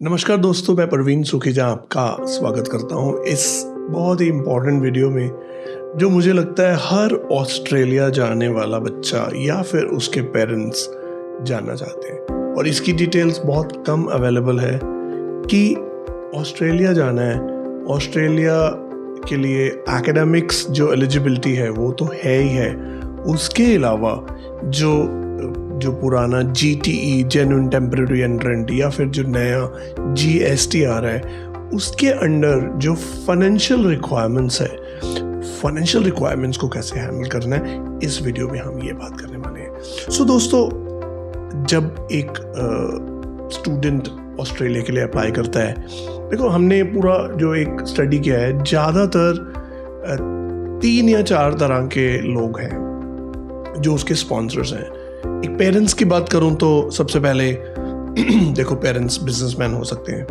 नमस्कार दोस्तों, मैं परवीन सुखीजा आपका स्वागत करता हूँ इस बहुत ही इम्पोर्टेंट वीडियो में, जो मुझे लगता है हर ऑस्ट्रेलिया जाने वाला बच्चा या फिर उसके पेरेंट्स जानना चाहते हैं। और इसकी डिटेल्स बहुत कम अवेलेबल है कि ऑस्ट्रेलिया जाना है। ऑस्ट्रेलिया के लिए एकेडमिक्स जो एलिजिबिलिटी है वो तो है ही है, उसके अलावा जो पुराना GTE जेन्युइन टेम्परेरी एंट्रेंट या फिर जो नया GST आ रहा है, उसके अंडर जो फाइनेंशियल रिक्वायरमेंट्स है, फाइनेंशियल रिक्वायरमेंट्स को कैसे हैंडल करना है, इस वीडियो में हम ये बात करने वाले हैं। सो दोस्तों, जब एक स्टूडेंट ऑस्ट्रेलिया के लिए अप्लाई करता है, देखो हमने पूरा जो एक स्टडी किया है, ज़्यादातर 3 या 4 तरह के लोग हैं जो उसके स्पॉन्सर्स हैं। एक पेरेंट्स की बात करूं तो सबसे पहले देखो, पेरेंट्स बिजनेसमैन हो सकते हैं,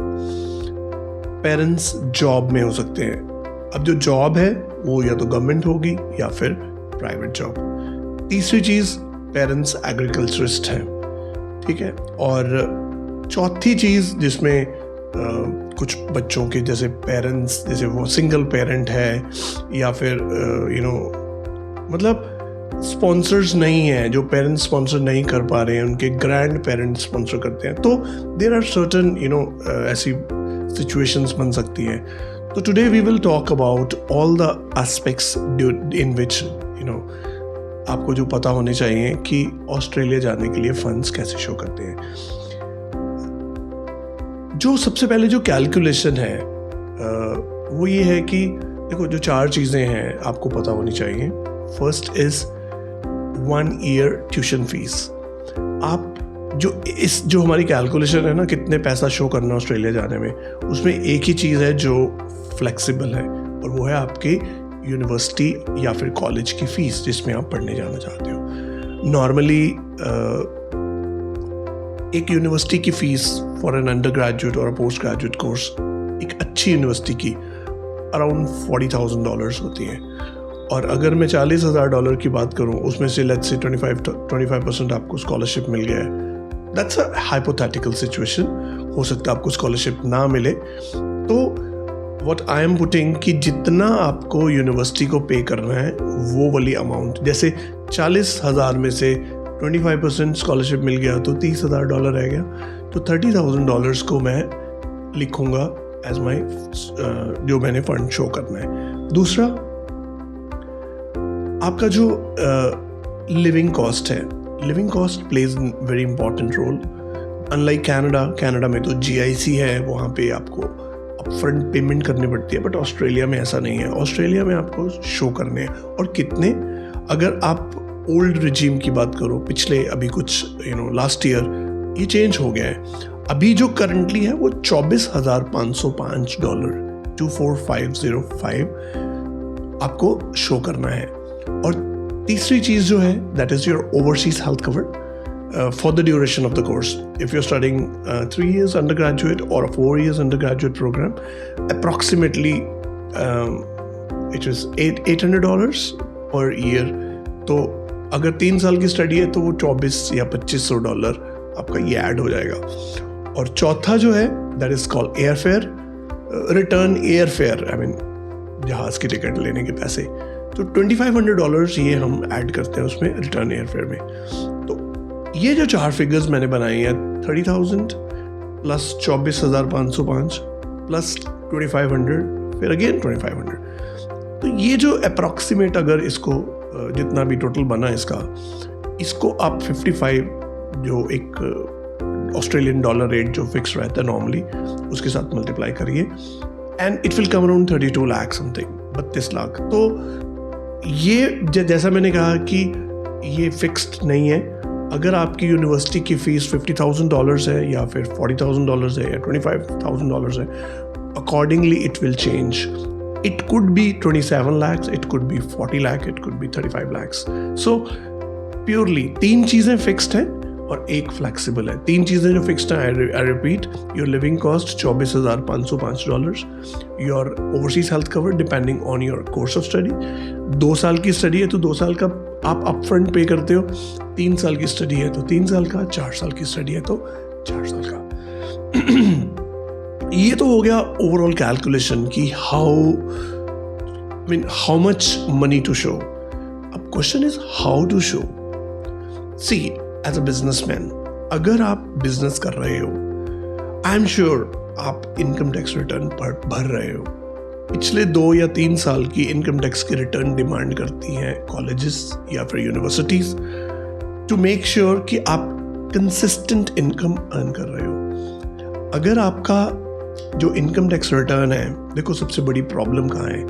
पेरेंट्स जॉब में हो सकते हैं। अब जो जॉब है वो या तो गवर्नमेंट होगी या फिर प्राइवेट जॉब। तीसरी चीज़, पेरेंट्स एग्रीकल्चरिस्ट हैं, ठीक है। और चौथी चीज़ जिसमें कुछ बच्चों के जैसे पेरेंट्स, जैसे वो सिंगल पेरेंट है या फिर मतलब स्पॉन्सर्स नहीं है, जो पेरेंट्स स्पॉन्सर नहीं कर पा रहे हैं, उनके ग्रैंड पेरेंट्स स्पॉन्सर करते हैं। तो देयर आर सर्टन ऐसी सिचुएशंस बन सकती हैं। तो today we will talk about all the aspects in which आपको जो पता होने चाहिए कि ऑस्ट्रेलिया जाने के लिए फंड्स कैसे शो करते हैं। जो सबसे पहले जो कैलकुलेशन है वो ये है कि देखो, जो 4 चीज़ें हैं आपको पता होनी चाहिए। First is 1 year tuition fees. आप जो हमारी कैलकुलेशन है ना, कितने पैसा शो करना ऑस्ट्रेलिया जाने में, उसमें एक ही चीज़ है जो फ्लेक्सिबल है, और वो है आपकी यूनिवर्सिटी या फिर कॉलेज की फ़ीस जिसमें आप पढ़ने जाना चाहते हो। नॉर्मली एक यूनिवर्सिटी की fees for an undergraduate और पोस्ट ग्रेजुएट कोर्स, एक अच्छी यूनिवर्सिटी की अराउंड $40,000 होती है। और अगर मैं $40,000 की बात करूं, उसमें से लेट्स से 25% आपको स्कॉलरशिप मिल गया है, दैट्स अ हाइपोथेटिकल सिचुएशन। हो सकता है आपको स्कॉलरशिप ना मिले। तो व्हाट आई एम पुटिंग कि जितना आपको यूनिवर्सिटी को पे करना है वो वाली अमाउंट, जैसे 40,000 में से 25% स्कॉलरशिप मिल गया तो $30,000 रह गया, तो $30,000 को मैं लिखूंगा एज माई जो मैंने फंड शो करना है। दूसरा, आपका जो लिविंग कॉस्ट है, living cost plays very important role. Unlike Canada में तो GIC है, वहाँ पे आपको अपफ्रंट पेमेंट करनी पड़ती है, बट ऑस्ट्रेलिया में ऐसा नहीं है। ऑस्ट्रेलिया में आपको शो करने हैं, और कितने। अगर आप ओल्ड रिजीम की बात करो, पिछले अभी कुछ लास्ट ईयर ये चेंज हो गया है। अभी जो करंटली है वो $24,505 24505 आपको शो करना है। और तीसरी चीज़ जो है, that is your overseas health cover for the duration of the course. If you are studying 3 years undergraduate और 4 years undergraduate programme, approximately it is $800 per year. तो अगर 3 साल की स्टडी है तो वो $2400 या $2500 आपका ये ऐड हो जाएगा। और चौथा जो है, that is called air fare, return air fare, I mean जहाज़ की टिकट लेने के पैसे। तो $2,500 ये हम ऐड करते हैं उसमें, रिटर्न एयर फेयर में। तो ये जो 4 फिगर्स मैंने बनाई हैं, 30,000 प्लस 24,505 प्लस 2,500, फिर अगेन 2,500। तो ये जो अप्रॉक्सीमेट, अगर इसको जितना भी टोटल बना इसको आप 55 जो एक ऑस्ट्रेलियन डॉलर रेट जो फिक्स रहता है नॉर्मली, उसके साथ मल्टीप्लाई करिए, and it will come around 32 lakh something, 32 lakh. तो ये जैसा मैंने कहा कि ये फिक्स्ड नहीं है। अगर आपकी यूनिवर्सिटी की फ़ीस $50,000 है या फिर $40,000 है या $25,000 है, accordingly it will change. It could be 27 lakhs, it could be 40 lakh, it could be 35 lakhs। So purely 3 चीज़ें फिक्स्ड हैं और एक फ्लेक्सिबल है। 3 चीज़ें जो फिक्स्ड हैं, I repeat, your living cost $24,505, your overseas health cover depending on your course of study. 2 साल की स्टडी है तो 2 साल का आप अपफ्रंट पे करते हो, 3 साल की स्टडी है तो 3 साल का, 4 साल की स्टडी है तो 4 साल का। ये तो हो गया ओवरऑल कैलकुलेशन कि how much money to show. अब question is how to show. See, as a businessman, अगर आप बिजनेस कर रहे हो, आई एम श्योर आप इनकम टैक्स रिटर्न भर रहे हो. पिछले 2 या 3 साल की इनकम टैक्स की रिटर्न डिमांड करती हैं कॉलेजेस या फिर यूनिवर्सिटीज टू मेक श्योर कि आप कंसिस्टेंट इनकम अर्न कर रहे हो. अगर आपका जो इनकम टैक्स रिटर्न है, देखो सबसे बड़ी प्रॉब्लम कहाँ है.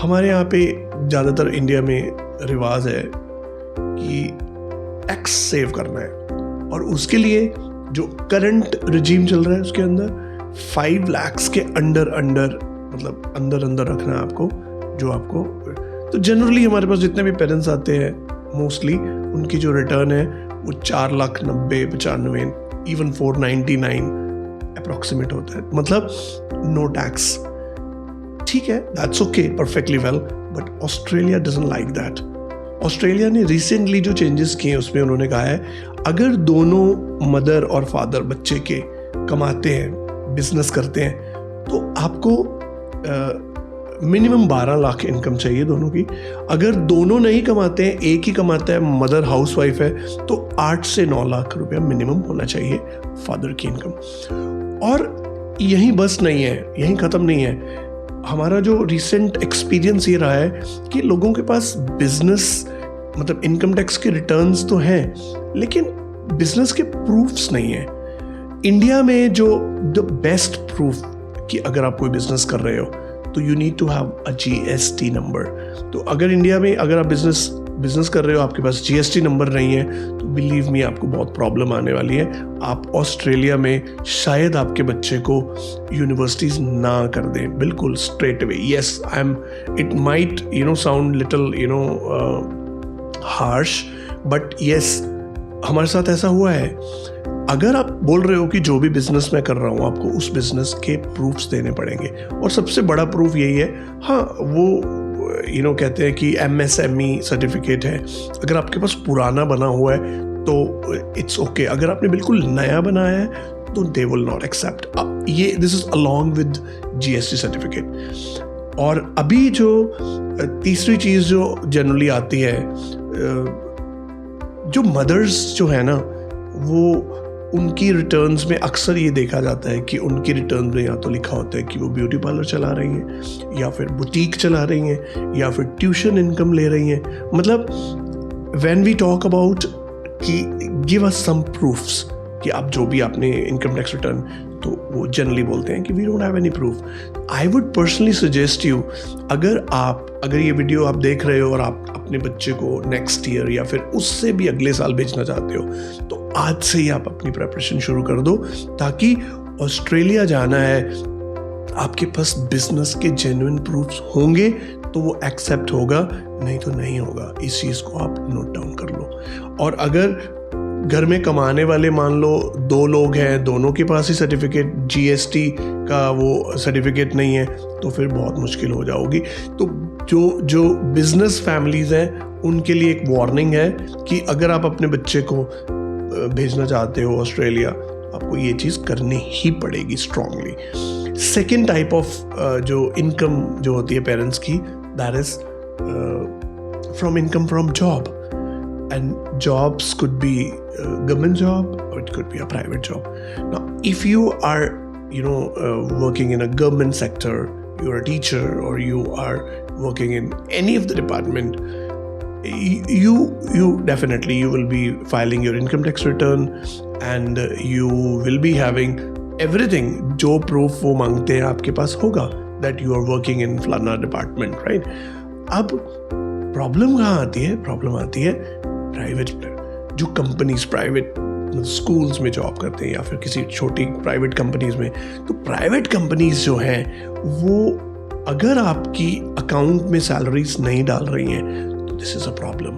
हमारे यहाँ पे ज़्यादातर इंडिया में रिवाज है कि टैक्स सेव करना है, और उसके लिए जो करंट रिजीम चल रहा है उसके अंदर 5 lakhs के अंदर मतलब अंदर रखना है आपको, जो आपको. तो जनरली हमारे पास जितने भी पेरेंट्स आते हैं मोस्टली उनकी जो रिटर्न है वो 4,90,95 इवन 499 अप्रॉक्सीमेट होता है, मतलब नो टैक्स. ठीक है, that's okay, perfectly well, but Australia doesn't like that. Australia ने रिसेंटली जो चेंजेस किए उसमें उन्होंने कहा है अगर दोनों मदर और फादर बच्चे के कमाते हैं, बिजनेस करते हैं, तो आपको मिनिमम 12 लाख इनकम चाहिए दोनों की. अगर दोनों नहीं कमाते हैं, एक ही कमाता है, मदर हाउसवाइफ है, तो 8 से 9 लाख रुपया मिनिमम होना चाहिए फादर की इनकम. और यहीं बस नहीं है, यहीं ख़त्म नहीं है. हमारा जो रिसेंट एक्सपीरियंस ये रहा है कि लोगों के पास बिजनेस मतलब इनकम टैक्स के रिटर्न्स तो हैं, लेकिन बिजनेस के प्रूफ्स नहीं है. इंडिया में जो द बेस्ट प्रूफ कि अगर आप कोई बिजनेस कर रहे हो तो you need to have a GST number. तो अगर इंडिया में अगर आप बिजनेस कर रहे हो, आपके पास GST नंबर नहीं है, तो बिलीव मी आपको बहुत प्रॉब्लम आने वाली है. आप ऑस्ट्रेलिया में शायद आपके बच्चे को यूनिवर्सिटीज ना कर दें बिल्कुल straight away. Yes, it might sound little harsh, but yes, हमारे साथ ऐसा हुआ है. अगर आप बोल रहे हो कि जो भी बिजनेस मैं कर रहा हूँ आपको उस बिजनेस के प्रूफ्स देने पड़ेंगे, और सबसे बड़ा प्रूफ यही है, हाँ वो कहते हैं कि MSME सर्टिफिकेट है. अगर आपके पास पुराना बना हुआ है तो इट्स ओके. अगर आपने बिल्कुल नया बनाया है तो दे विल नॉट एक्सेप्ट. ये this is along with GST certificate. और अभी जो तीसरी चीज़ जो जनरली आती है, जो मदर्स जो है ना, वो उनकी रिटर्न्स में अक्सर ये देखा जाता है कि उनकी रिटर्न में या तो लिखा होता है कि वो ब्यूटी पार्लर चला रही हैं, या फिर बुटीक चला रही हैं, या फिर ट्यूशन इनकम ले रही हैं. मतलब व्हेन वी टॉक अबाउट कि गिव अस सम प्रूफ्स कि आप जो भी आपने इनकम टैक्स रिटर्न, तो वो जनरली बोलते हैं कि we don't have any proof. I would personally suggest you, अगर ये वीडियो आप देख रहे हो और आप अपने बच्चे को नेक्स्ट ईयर या फिर उससे भी अगले साल भेजना चाहते हो, तो आज से ही आप अपनी प्रिपरेशन शुरू कर दो, ताकि ऑस्ट्रेलिया जाना है, आपके पास बिजनेस के जेन्युइन प्रूफ्स होंगे तो वो एक्सेप्ट होगा, नहीं तो नहीं होगा. इस चीज़ को आप नोट डाउन कर लो. और अगर घर में कमाने वाले मान लो 2 लोग हैं, दोनों के पास ही सर्टिफिकेट GST का वो सर्टिफिकेट नहीं है, तो फिर बहुत मुश्किल हो जाओगी. तो जो बिजनेस फैमिलीज़ हैं उनके लिए एक वार्निंग है कि अगर आप अपने बच्चे को भेजना चाहते हो ऑस्ट्रेलिया, आपको ये चीज़ करनी ही पड़ेगी स्ट्रांगली. सेकेंड टाइप ऑफ जो इनकम जो होती है पेरेंट्स की, that is from income from job. And jobs could be a government job or it could be a private job. Now, if you are, working in a government sector, you're a teacher or you are working in any of the department, you definitely you will be filing your income tax return and you will be having everything. जो proof वो मांगते हैं आपके पास होगा that you are working in फलाना department, right? अब problem कहाँ आती है? प्रॉब्लम आती है प्राइवेट, जो कंपनीज प्राइवेट स्कूल्स में जॉब करते हैं या फिर किसी छोटी प्राइवेट कंपनीज में. तो प्राइवेट कंपनीज जो हैं वो अगर आपकी अकाउंट में सैलरीज नहीं डाल रही हैं तो this is a problem.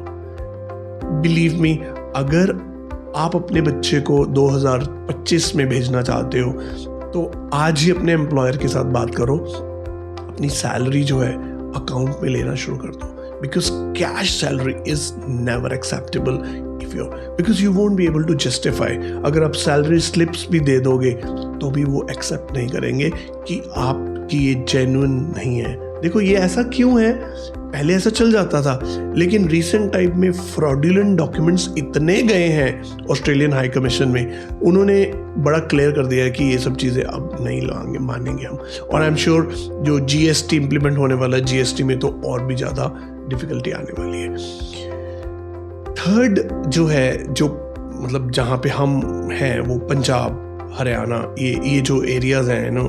Believe me, अगर आप अपने बच्चे को 2025 में भेजना चाहते हो तो आज ही अपने एम्प्लॉयर के साथ बात करो, अपनी सैलरी जो है अकाउंट में लेना शुरू कर दो. Because cash salary is never acceptable because you won't be able to justify. अगर आप salary slips भी दे दोगे तो भी वो एक्सेप्ट नहीं करेंगे कि आपकी ये जेन्युइन नहीं है। देखो ये ऐसा क्यों है, पहले ऐसा चल जाता था, लेकिन रिसेंट टाइम में फ्रॉडुलेंट डॉक्यूमेंट्स इतने गए हैं ऑस्ट्रेलियन हाई कमीशन में, उन्होंने बड़ा क्लियर कर दिया है कि ये सब चीज़ें अब नहीं मानेंगे हम। और आई एम श्योर जो जीएसटी इम्प्लीमेंट होने वाला है, जीएसटी में तो और भी ज़्यादा डिफिकल्टी आने वाली है। थर्ड जो है, जो मतलब जहाँ पे हम हैं वो पंजाब, हरियाणा, ये जो एरियाज़ हैं नो,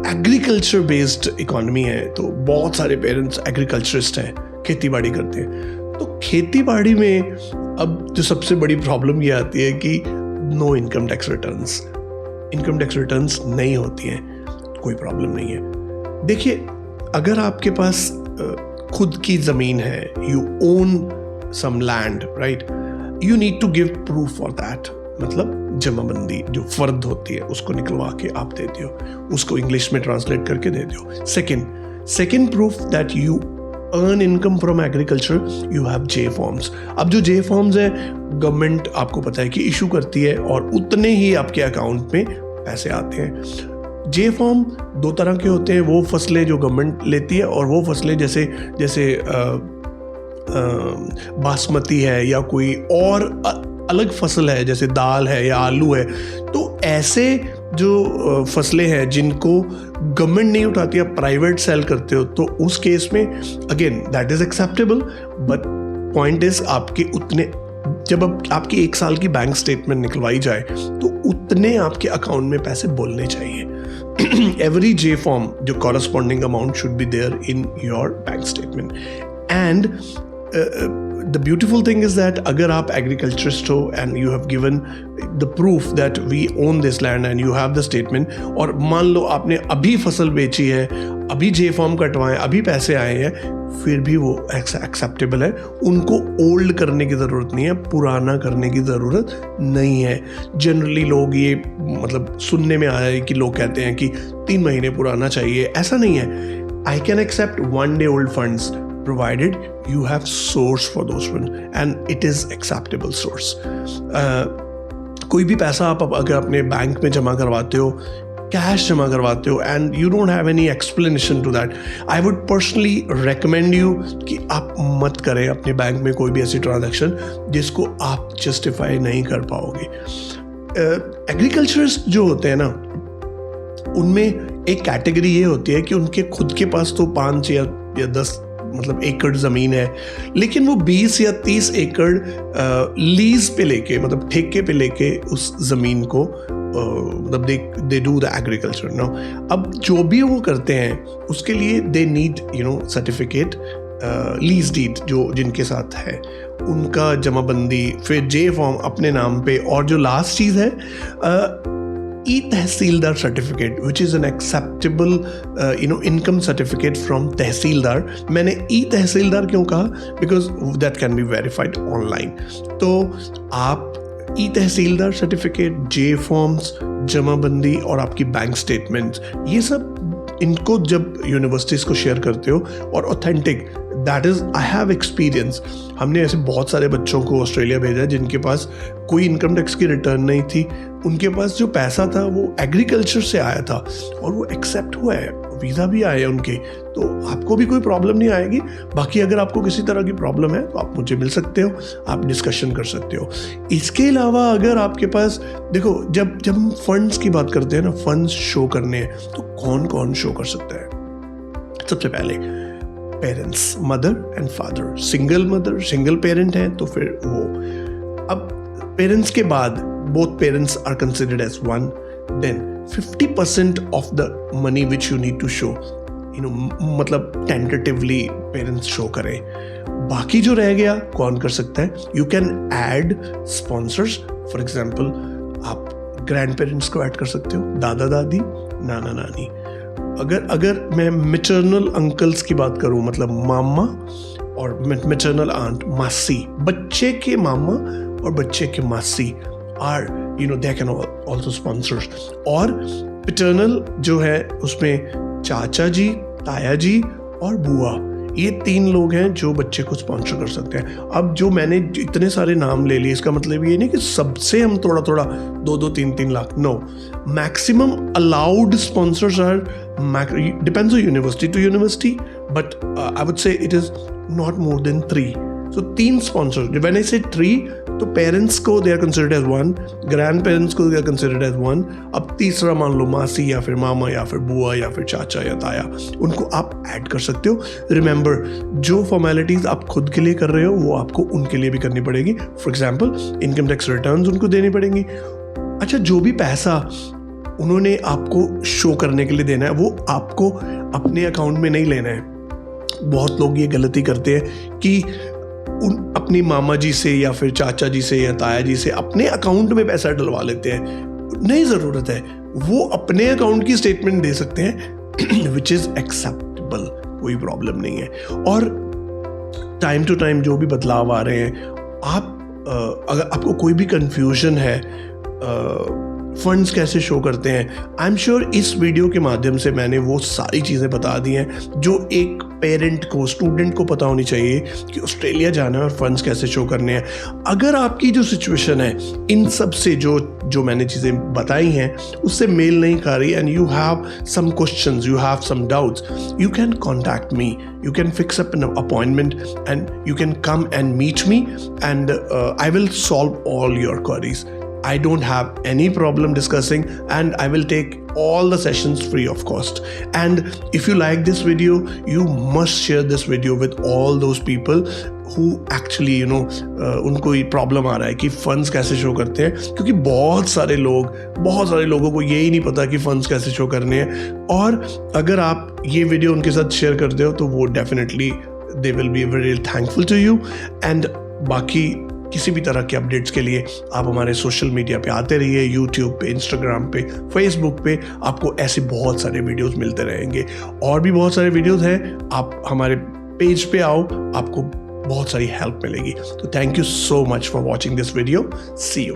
एग्रीकल्चर बेस्ड इकोनॉमी है, तो बहुत सारे पेरेंट्स एग्रीकल्चरिस्ट हैं, खेती बाड़ी करते हैं। तो खेती बाड़ी में अब जो सबसे बड़ी प्रॉब्लम ये आती है कि नो इनकम टैक्स रिटर्न्स नहीं होती हैं। कोई प्रॉब्लम नहीं है। देखिए, अगर आपके पास खुद की ज़मीन है, you own some land, right, you need to give proof for that. मतलब जमाबंदी जो फर्द होती है उसको निकलवा के आप देते हो, उसको इंग्लिश में ट्रांसलेट करके देते हो। Second proof that you earn income from agriculture, you have J forms. अब जो जे फॉर्म्स है गवर्नमेंट आपको पता है कि इशू करती है और उतने ही आपके अकाउंट में पैसे आते हैं। जे फॉर्म दो तरह के होते हैं, वो फसलें जो गवर्नमेंट लेती है और वो फसलें जैसे बासमती है या कोई और अलग फसल है, जैसे दाल है या आलू है। तो ऐसे जो फसलें हैं जिनको गवर्नमेंट नहीं उठाती, आप प्राइवेट सेल करते हो, तो उस केस में again that is acceptable. But point is आपके उतने, जब आपकी 1 साल की बैंक स्टेटमेंट निकलवाई जाए तो उतने आपके अकाउंट में पैसे बोलने चाहिए। एवरी जे फॉर्म जो corresponding amount should be there in your bank statement. And the beautiful thing is that अगर आप एग्रीकल्चरिस्ट हो and you have given the proof that we own this land and you have the statement, और मान लो आपने अभी फसल बेची है, अभी जे फॉर्म कटवाए, अभी पैसे आए हैं, फिर भी वो एक्सेप्टेबल है। उनको ओल्ड करने की ज़रूरत नहीं है, पुराना करने की ज़रूरत नहीं है। जनरली लोग ये मतलब सुनने में आया है कि लोग कहते हैं कि 3 महीने पुराना चाहिए, ऐसा नहीं है। I can accept 1 day old funds provided you have source for those funds and it is acceptable source. कोई भी पैसा आप अगर अपने बैंक में जमा करवाते हो, कैश जमा करवाते हो and you don't have any explanation to that, I would personally recommend you कि आप मत करें अपने बैंक में कोई भी ऐसी ट्रांजैक्शन जिसको आप जस्टिफाई नहीं कर पाओगे। एग्रीकल्चरिस्ट जो होते हैं ना, उनमें एक कैटेगरी ये होती है कि उनके खुद के पास तो 5 या 10 मतलब एकड़ ज़मीन है, लेकिन वो 20 या 30 एकड़ लीज पे लेके, मतलब ठेके पे लेके उस ज़मीन को मतलब they do the agriculture no. अब जो भी वो करते हैं उसके लिए they need certificate, lease deed जो जिनके साथ है उनका जमाबंदी, फिर जे फॉर्म अपने नाम पे, और जो लास्ट चीज़ है e tehsildar certificate, which is an acceptable income certificate from tehsildar. मैंने ई तहसीलदार क्यों कहा? Because that can be verified online. तो आप ई तहसीलदार सर्टिफिकेट, जे फॉर्म्स, जमाबंदी और आपकी बैंक स्टेटमेंट्स, ये सब इनको जब यूनिवर्सिटीज़ को शेयर करते हो और authentic, that is I have experience. हमने ऐसे बहुत सारे बच्चों को ऑस्ट्रेलिया भेजा जिनके पास कोई इनकम टैक्स की रिटर्न नहीं थी, उनके पास जो पैसा था वो एग्रीकल्चर से आया था और वो एक्सेप्ट हुआ है, वीज़ा भी आए उनके। तो आपको भी कोई प्रॉब्लम नहीं आएगी। बाकी अगर आपको किसी तरह की प्रॉब्लम है तो आप मुझे मिल सकते हो, आप डिस्कशन कर सकते हो। इसके अलावा अगर आपके पास, देखो जब हम फंड्स की बात करते हैं ना, फंड्स शो करने हैं, तो कौन कौन शो कर सकता है? सबसे पहले parents, mother and father. Single mother, single parent है तो फिर वो। अब पेरेंट्स के बाद both parents are considered as one, then 50% of the money which you need to show, मतलब tentatively parents show करें। बाकी जो रह गया कौन कर सकता है? You can add sponsors, for example आप ग्रैंड पेरेंट्स को ऐड कर सकते हो, दादा दादी, नाना नानी। अगर मैं मैटरनल अंकल्स की बात करूं, मतलब मामा और मैटरनल आंट, मासी, बच्चे के मामा और बच्चे के मासी are they can also sponsors। और पैटर्नल जो है उसमें चाचा जी, ताया जी और बुआ, ये 3 लोग हैं जो बच्चे को स्पॉन्सर कर सकते हैं। अब जो मैंने इतने सारे नाम ले लिए, इसका मतलब ये नहीं कि सबसे हम थोड़ा थोड़ा 2-2, 3-3 lakh, no. Maximum allowed sponsors are, depends on university to university, but I would say it is not more than 3। So 3 sponsors. When I say 3, तो पेरेंट्स को they are considered as 1, grand parents को they are considered as 1। अब तीसरा मान लो मासी या फिर मामा या फिर बुआ या फिर चाचा या ताया, उनको आप ऐड कर सकते हो। रिमेंबर, जो फॉर्मेलिटीज आप खुद के लिए कर रहे हो वो आपको उनके लिए भी करनी पड़ेगी। For example income tax returns उनको देनी पड़ेंगी। अच्छा, जो भी पैसा उन्होंने आपको शो करने के लिए देना है वो आपको अपने अकाउंट में नहीं लेना है। बहुत लोग ये गलती करते हैं कि अपनी मामा जी से या फिर चाचा जी से या ताया जी से अपने अकाउंट में पैसा डलवा लेते हैं। नहीं ज़रूरत है, वो अपने अकाउंट की स्टेटमेंट दे सकते हैं विच इज़ एक्सेप्टेबल, कोई प्रॉब्लम नहीं है। और टाइम टू टाइम जो भी बदलाव आ रहे हैं, आप अगर आपको कोई भी कंफ्यूजन है फंड्स कैसे शो करते हैं, आई एम श्योर इस वीडियो के माध्यम से मैंने वो सारी चीज़ें बता दी हैं जो एक पेरेंट को, स्टूडेंट को पता होनी चाहिए कि ऑस्ट्रेलिया जाना है और फंड्स कैसे शो करने हैं। अगर आपकी जो सिचुएशन है इन सब से जो मैंने चीज़ें बताई हैं उससे मेल नहीं खा रही, and you have some questions, you have some doubts, you can contact me, you can fix up an appointment and you can come and meet me, and I will solve all your queries. I don't have any problem discussing, and I will take all the sessions free of cost. And if you like this video, you must share this video with all those people who actually उनको ये problem आ रहा है कि funds कैसे show करते हैं, क्योंकि बहुत सारे लोगों को यही नहीं पता कि फंड्स कैसे शो करने हैं। और अगर आप ये वीडियो उनके साथ शेयर करते हो तो वो definitely they will be very thankful to you. And बाकी किसी भी तरह के अपडेट्स के लिए आप हमारे सोशल मीडिया पे आते रहिए, यूट्यूब पे, इंस्टाग्राम पे, फेसबुक पे, आपको ऐसे बहुत सारे वीडियोस मिलते रहेंगे। और भी बहुत सारे वीडियोस हैं, आप हमारे पेज पे आओ, आपको बहुत सारी हेल्प मिलेगी। तो thank you so much for watching this video. See you.